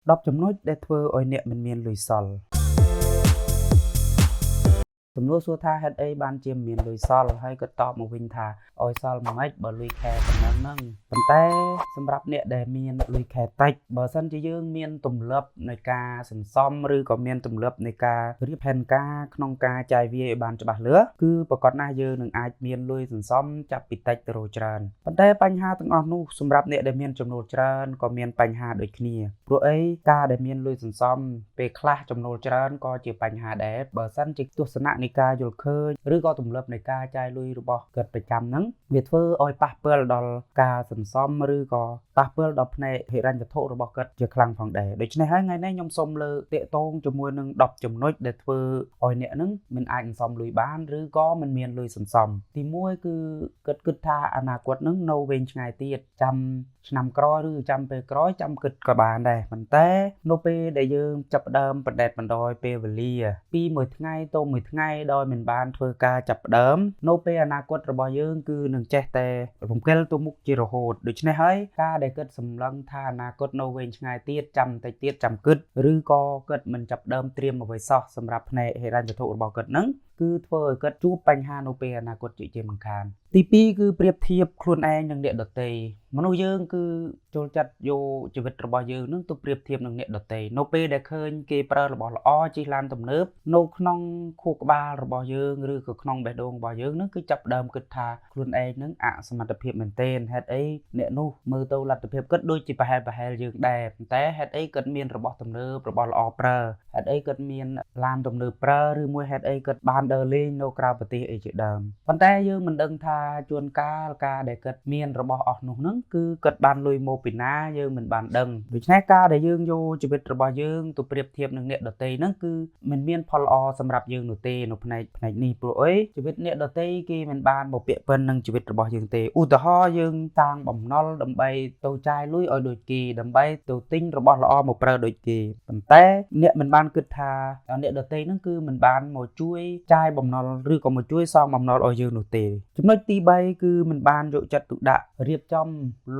10ចំណុចដែលធ្វើឲ្យអ្នកមិនមានលុយសល់សំណួរសួរថាហេតុអីបានជាមិនមានលុយសល់ហើយក៏តបមកវិញថាឲ្យសល់មិនបើលុយខែប៉ុណ្ណឹងហ្នឹងប៉ុន្តែសម្រាប់អ្នកដែលមានលុយខែតិចបើសិនជាយើងមានទម្លាប់នៃការសន្សំឬក៏មានទម្លាប់នៃការរៀបផែនការក្នុងការចាយវាយឲ្យបានច្បាស់លាស់គឺប្រកាសណាស់យើងនឹងអាចមានលុយសន្សំចាប់ពីតិចទៅរកច្រើនប៉ុន្តែបញ្ហាទាំងអស់នោះសម្រាប់អ្នកដែលមានចំណូលច្រើនក៏មានបញ្ហាដូចគ្នាព្រោះអីការដែលមានលុយសន្សំពេលខ្លះចំណូលច្រើនក៏ជាបញ្ហាដែរបើសិនជាទស្សនៈនៃការយល់ឃើញឬក៏ទម្លាប់នៃការចាយលុយរបស់គាត់ប្រចាំហ្នឹងវាធ្វើឲ្យប៉ះពាល់ដល់ការសន្សំឬក៏ប៉ះពាល់ដល់ផ្នែកហិរញ្ញវត្ថុរបស់គាត់ជាខ្លាំងផងដែរដូច្នេះហើយថ្ងៃនេះខ្ញុំសូមលើកទាក់ទងជាមួយនឹង10ចំណុចដែលធ្វើឲ្យអ្នកហ្នឹងមិនអាចសន្សំលុយបានឬក៏មិនមានលុយសន្សំទី1គឺគាត់គិតថាអនាគតហ្នឹងនៅវែងឆ្ងាយទៀតចាំឆ្នាំក្រោយឬចាំពេលក្រោយចាំគិតក៏បានដែរប៉ុន្តែនៅពេលដែលយើងចាប់ផ្ដើមបណ្ដេតបណ្ដោយពេលវេលាពីមួយថ្ងៃទៅមួយថ្ងៃដោយមិនបានធ្វើការចាប់ផ្ដើមនៅពេលអនាគតរបស់យើងគឺនឹងចេះតែរំកិលទៅមុខជារហូតដូច្នេះហើយការដែលគិតសម្លឹងថាអនាគតនៅវែងឆ្ងាយទៀតចាំបន្តិចទៀតចាំគិតឬក៏គិតមិនចាប់ផ្ដើមត្រៀមអ្វីសោះសម្រាប់ផ្នែកហិរញ្ញវត្ថុរបស់គាត់ហ្នឹងគឺធ្វើឲ្យគាត់ជួបបញ្ហានៅពេលអនាគតជាមិនខានទី2គឺប្រៀបធៀបខ្លួនឯងនឹងអ្នកដទៃមនុស្សយើងគឺចូលចិត្តយកជីវិតរបស់យើងនឹងទៅប្រៀបធៀបនឹងអ្នកដទៃនៅពេលដែលឃើញគេប្រើរបស់ល្អជិះឡានទំនើបនៅក្នុងខួរក្បាលរបស់យើងឬក៏ក្នុងបេះដូងរបស់យើងនឹងគឺចាប់ផ្ដើមគិតថាខ្លួនឯងនឹងអសមត្ថភាពមែនទែនហេតុអីអ្នកនោះមើលទៅលទ្ធភាពគិតដូចជាប្រហែលយើងដែរប៉ុន្តែហេតុអីគាត់មានរបស់ទំនើបរបស់ល្អប្រើហេតុអីគាត់មានឡានទំនើបប្រើឬមួយហេតុអីគាត់បានដើរលេងនៅក្រៅប្រទេសអីជាដើមប៉ុន្តែយើងមិនដឹងថាជួនកាលការដែលគាត់មានរបស់អស់នោះហ្នឹងគឺគាត់បានលុយមកពីណាយើងមិនបានដឹងដូច្នេះការដែលយើងយកជីវិតរបស់យើងទៅប្រៀបធៀបនឹងអ្នកដទៃហ្នឹងគឺមិនមានផលល្អសម្រាប់យើងនោះទេនៅផ្នែកនេះព្រោះអីជីវិតអ្នកដទៃគេមិនបានមកពាក់ព័ន្ធនឹងជីវិតរបស់យើងទេឧទាហរណ៍យើងតាំងបំណុលដើម្បីទៅចាយលុយឲ្យដូចគេដើម្បីទៅទិញរបស់ល្អមកប្រើដូចគេប៉ុន្តែអ្នកមិនបានគិតថាអ្នកដទៃហ្នឹងគឺមិនបានមកជួយចាយបំណុលឬក៏មកជួយសងបំណុលឲ្យយើងនោះទេចំណុចទី3គឺមិនបានយកចិត្តទុកដាក់រៀបចំ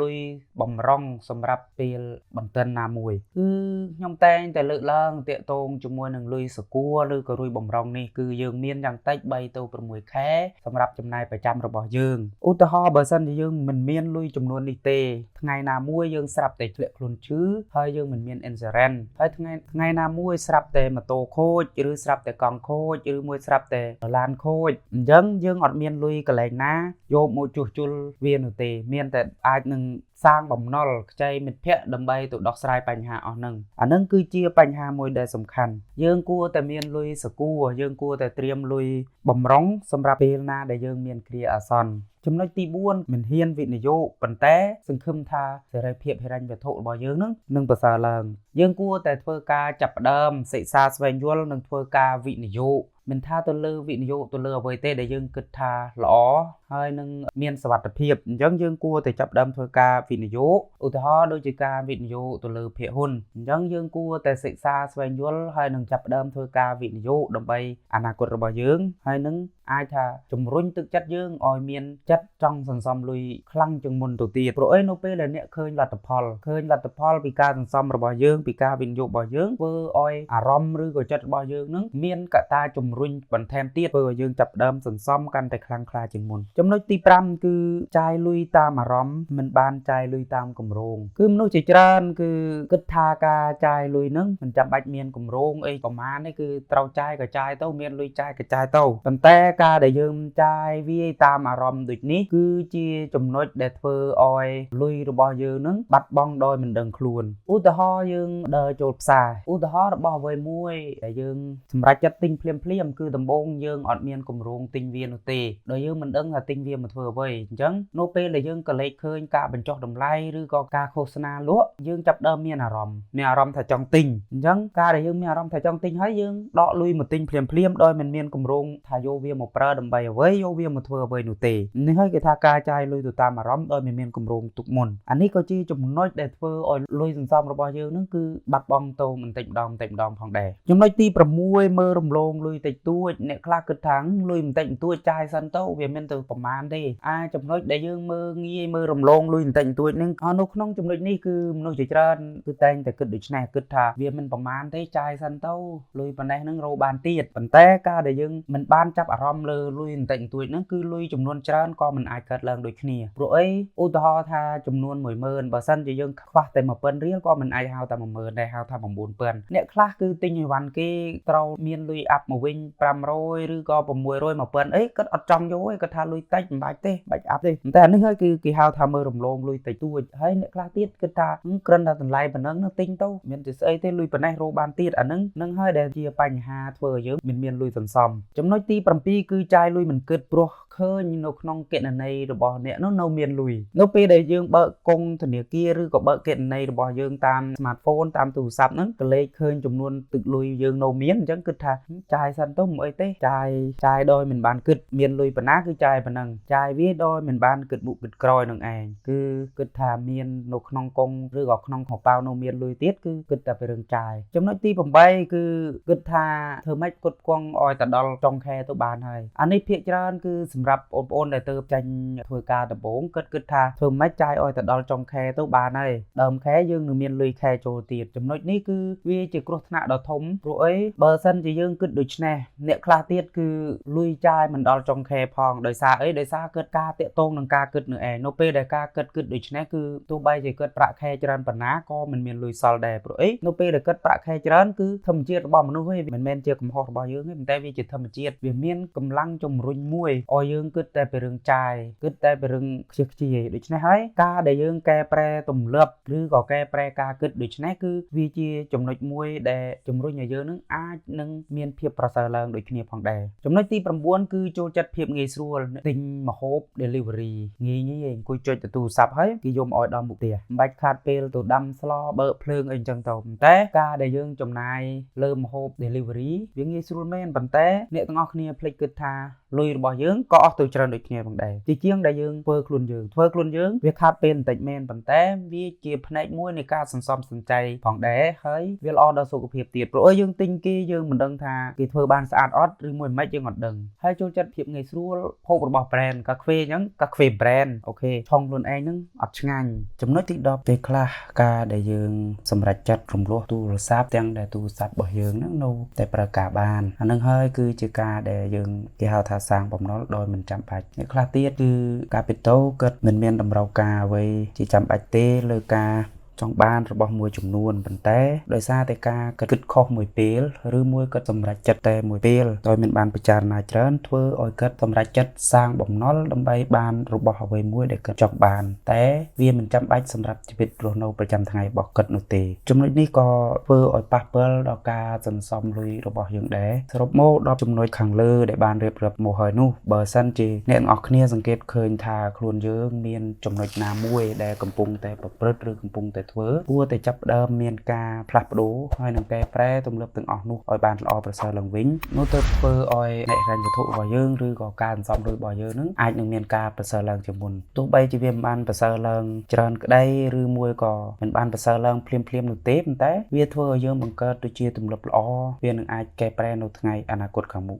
លុយបំរុងសម្រាប់ពេលបន្តិនណាមួយគឺខ្ញុំតែងតែលើកឡើងតាក់ទងជាមួយនឹងលុយសកួរឬក៏លុយបំរុងនេះគឺយើងមានយ៉ាងតិច3ទៅ6ខែសម្រាប់ចំណាយប្រចាំរបស់យើងឧទាហរណ៍បើសិនជាយើងមិនមានលុយចំនួននេះទេថ្ងៃណាមួយយើងស្រាប់តែធ្លាក់ខ្លួនឈឺហើយយើងមិនមាន insurance ហើយថ្ងៃណាមួយស្រាប់តែម៉ូតូខូចឬស្រាប់តែកង់ខូចឬមួយស្រាប់តែឡានខូចអញ្ចឹងយើងអត់មានលុយកន្លែងណាយកមកជួសជុលវានោះទេមានតែអាចនឹងសាងបំណុលខ្ចីមិត្តភ័ក្តិដើម្បីទៅដោះស្រាយបញ្ហាអស់ហ្នឹងអាហ្នឹងគឺជាបញ្ហាមួយដែលសំខាន់យើងគួរតែមានលុយសកួរយើងគួរតែត្រៀមលុយបំរុងសម្រាប់ពេលណាដែលយើងមានគ្រាអាសន្នចំណុចទី4មិនហ៊ានវិនិយោគប៉ុន្តែសង្ឃឹមថាសេរីភាពហិរញ្ញវត្ថុរបស់យើងនឹងប្រសើរឡើងយើងគួរតែធ្វើការចាប់ផ្ដើមសិក្សាស្វែងយល់និងធ្វើការវិនិយោគមិនថាទៅលើវិនិយោគទៅលើអ្វីទេដែលយើងគិតថាល្អហើយនឹងមានសុវត្ថិភាពអញ្ចឹងយើងគួរតែចាប់ផ្ដើមធ្វើការវិនិយោគឧទាហរណ៍ដូចជាការវិនិយោគទៅលើភាគហ៊ុនអញ្ចឹងយើងគួរតែសិក្សាស្វែងយល់ហើយនឹងចាប់ផ្ដើមធ្វើការវិនិយោគដើម្បីអនាគតរបស់យើងហើយនឹងអាចថាជំរុញទឹកចិត្តយើងឲ្យមានចិត្តចង់សន្សំលុយខ្លាំងជាងមុនទៅទៀតព្រោះអីនៅពេលដែលអ្នកឃើញលទ្ធផលពីការសន្សំរបស់យើងពីការវិនិយោគរបស់យើងធ្វើឲ្យអារម្មណ៍ឬក៏ចិត្តរបស់យើងនឹងមានកត្តាជំរុញបន្ថែមទៀតធ្វើឲ្យយើងចាប់ផ្ដើមសន្សំកាន់តែខ្លាំងក្លាជាងមុនចំណុចទី5គឺចាយលុយតាមអារម្មណ៍មិនបានចាយលុយតាមគម្រោងគឺមនុស្សជាច្រើនគឺគិតថាការចាយលុយនឹងមិនចាំបាច់មានគម្រោងអីប្រមាណទេគឺត្រូវចាយក៏ចាយទៅមានលុយចាយក៏ចាយទៅប៉ុន្តែការដែលយើងចាយវាយតាមអារម្មណ៍ដូចនេះគឺជាចំណុចដែលធ្វើឲ្យលុយរបស់យើងនឹងបាត់បង់ដោយមិនដឹងខ្លួនឧទាហរណ៍យើងដើរចូលផ្សារឧទាហរណ៍របស់អ្វីមួយដែលយើងសម្រេចចិត្តទិញភ្លាមគឺដំបូងយើងអត់មានគម្រោងទិញវានោះទេដោយយើងមិនដឹងថាទិញវាមកធ្វើអ្វីអញ្ចឹងនៅពេលដែលយើងក៏លេចឃើញការបញ្ចុះតម្លៃឬក៏ការឃោសនាលក់យើងចាប់ដើមមានអារម្មណ៍ថាចង់ទិញអញ្ចឹងការដែលយើងមានអារម្មណ៍ថាចង់ទិញហើយយើងដកលុយមកទិញភ្លាមដោយមិនមានគម្រោងថាយកវាមកប្រើដើម្បីអ្វីយកវាមកធ្វើអ្វីនោះទេនេះហើយគេថាការចាយលុយទៅតាមអារម្មណ៍ដោយមិនមានគម្រោងទុកមុនអានេះក៏ជាចំណុចដែលធ្វើឲ្យលុយសន្សំរបស់យើងនឹងគឺបាត់បង់ទៅបន្តិចម្ដងផងដែរចំណុចទី6មើលរំលងលុយតិច តិចតួចអ្នកខ្លះគិតថាលុយបន្តិចបន្តួចចាយសិនទៅវាមានទៅប្រមាណទេចំណុចដែលយើងមើលងាយមើលរំលងលុយបន្តិចបន្តួចហ្នឹងនៅក្នុងចំណុចនេះគឺមនុស្សជាច្រើនគឺតែងតែគិតដូចនេះគិតថាវាមិនប្រមាណទេចាយសិនទៅលុយប៉ុណ្ណេះហ្នឹងរកបានទៀតប៉ុន្តែការដែលយើងមិនបានចាប់អារម្មណ៍លើលុយបន្តិចបន្តួចហ្នឹងគឺលុយចំនួនច្រើនក៏មិនអាចកើតឡើងដូចគ្នាព្រោះអីឧទាហរណ៍ថាចំនួន 10000 បើសិនជាយើងខ្វះតែ1000រៀលក៏មិនអាចហៅថា10000ដែរហៅថា9000អ្នកខ្លះគឺទិញអីវ៉ាន់គេត្រូវមានលុយអាប់មកវិញ500ឬក៏600 1000អីគាត់អត់ចង់យកទេគាត់ថាលុយតិចមិនបាច់ទេបាច់អាប់ទេតែអានេះហើយគឺគេហៅថាមើលរំលងលុយតិចតួចហើយអ្នកខ្លះទៀតគិតថាគ្រាន់តែតម្លៃប៉ុណ្ណឹងទិញទៅមានតែស្អីទេលុយប៉ុណ្ណេះរកបានទៀតអានឹងហើយដែលជាបញ្ហាធ្វើឲ្យយើងមានលុយសន្សំចំណុចទី7គឺចាយលុយមិនគិតព្រោះឃើញនៅក្នុងគណនីរបស់អ្នកនោះនៅមានលុយនៅពេលដែលយើងបើកកុងធនាគារឬក៏បើកគណនីរបស់យើងតាម smartphone តាមទូរស័ព្ទហ្នឹងក៏លេខឃើញចំនួនទឹកលុយយើងនៅមានអញ្ចឹងគិតថាចាយសិនទៅមិនអីទេចាយដោយមិនបានគិតមានលុយប៉ុណ្ណាគឺចាយប៉ុណ្ណឹងចាយវាដោយមិនបានគិតមុខគិតក្រោយនឹងឯងគឺគិតថាមាននៅក្នុងកុងឬក៏ក្នុងកប៉ាល់នៅមានលុយទៀតគឺគិតតែពីរឿងចាយចំណុចទី8គឺគិតថាធ្វើម៉េចគត់គង់ឲ្យទៅដល់ចុងខែទៅបានហើយអានេះភាគច្រើនគឺសម្រាប់បងប្អូនដែលទៅចាញ់ធ្វើការដំបូងគិតថាធ្វើម៉េចចាយឲ្យទៅដល់ចុងខែទៅបានហើយដើមខែយើងនឹងមានលុយខែចូលទៀតចំណុចនេះគឺវាជាគ្រោះថ្នាក់ដ៏ធំព្រោះអីបើសិនជាយើងគិតដូចនេះអ្នកខ្លះទៀតគឺលុយចាយមិនដល់ចុងខែផងដោយសារអីដោយសារគិតការតាក់ទងនឹងការគិតនៅឯងនៅពេលដែលការគិតដូចនេះគឺទោះបីជាគិតប្រាក់ខែច្រើនប៉ុណ្ណាក៏មិនមានលុយសល់ដែរព្រោះអីនៅពេលដែលគិតប្រាក់ខែច្រើនគឺធម្មជាតិរបស់មនុស្សឯងមិនមែនជាកំហុសរបស់យើងទេប៉ុន្តែវាជាធម្មជាតិវាមានកម្លាំងជំរុញមួយឲ្យយើងគិតតែពីរឿងចាយគិតតែពីរឿងខ្ជិះខ្ជាយដូច្នេះហើយការដែលយើងកែប្រែទម្លាប់ឬក៏កែប្រែការគិតដូចនេះគឺវាជាចំណុចមួយដែលជំរុញឲ្យយើងនឹងអាចនឹងមានភាពប្រសើរឡើងដូចគ្នាផងដែរចំណុចទី9គឺចូលចិត្តភាពងាយស្រួលទិញម្ហូប delivery ងាយអង្គុយចុចទៅទូរស័ព្ទហើយគេយកមកឲ្យដល់មុខផ្ទះមិនបាច់ខាតពេលទៅដាំស្លបើកភ្លើងអីអញ្ចឹងទៅប៉ុន្តែការដែលយើងចំណាយលើម្ហូប delivery វាងាយស្រួលមែនប៉ុន្តែអ្នកទាំងអស់គ្នាភ្លេចគិតថាលុយរបស់យើងក៏អស់ទៅច្រើនដូចគ្នាផងដែរជាងដែលយើងធ្វើខ្លួនយើងវាខាតពេលបន្តិចមែនប៉ុន្តែវាជាផ្នែកមួយនៃការសន្សំសំចៃផងដែរហើយវាល្អដល់សុខភាពទៀតព្រោះយើងទិញគេយើងមិនដឹងថាគេធ្វើបានស្អាតអត់ឬមួយមិនយើងអត់ដឹងហើយចូលចិត្តភាពងាយស្រួលភពរបស់ brand កាហ្វេអញ្ចឹងកាហ្វេ brand អូខេឆុងខ្លួនឯងហ្នឹងអត់ឆ្ងាញ់ចំណុចទី10ពេលខ្លះការដែលយើងសម្រេចចិត្តរំលោះទូរស័ព្ទទាំងដែលទូរស័ព្ទរបស់យើងហ្នឹងនៅតែប្រើការបានអានឹងហើយគឺជាការដែលយើងគេហៅថាសាងបំណុលដោយមិនចាំបាច់អ្នកខ្លះទៀតគឺការពិតទៅគាត់មិនមានតម្រូវការអ្វីជាចាំបាច់ទេលើការចង់បានរបស់មួយចំនួនប៉ុន្តែដោយសារតែការគិតខុសមួយពេលឬមួយគាត់សម្រេចចិត្តតែមួយពេលដោយមិនបានពិចារណាច្រើនធ្វើឲ្យគាត់សម្រេចចិត្តសាងបំណុលដើម្បីបានរបស់អ្វីមួយដែលគាត់ចង់បានតែវាមិនចាំបាច់សម្រាប់ជីវិតរស់នៅប្រចាំថ្ងៃរបស់គាត់នោះទេចំណុចនេះក៏ធ្វើឲ្យប៉ះពាល់ដល់ការសន្សំលុយរបស់យើងដែរសរុបមក10ចំណុចខាងលើដែលបានរៀបរាប់មកហើយនោះបើសិនជាអ្នកទាំងអស់គ្នាសង្កេតឃើញថាខ្លួនយើងមានចំណុចណាមួយដែលកំពុងតែប្រព្រឹត្តឬកំពុងតែធ្វើគួរតែចាប់ផ្ដើមមានការផ្លាស់ប្ដូរហើយនឹងកែប្រែទម្លាប់ទាំងអស់នោះឲ្យបានល្អប្រសើរឡើងវិញនោះទៅធ្វើឲ្យអ្នកហិរញ្ញវត្ថុរបស់យើងឬក៏ការសន្សំលុយរបស់យើងនឹងអាចនឹងមានការប្រសើរឡើងជាងមុនទោះបីជាវាមិនបានប្រសើរឡើងច្រើនក្តីឬមួយក៏មិនបានប្រសើរឡើងភ្លាមនោះទេប៉ុន្តែវាធ្វើឲ្យយើងបង្កើតទៅជាទម្លាប់ល្អវានឹងអាចកែប្រែនៅថ្ងៃអនាគតខាងមុខ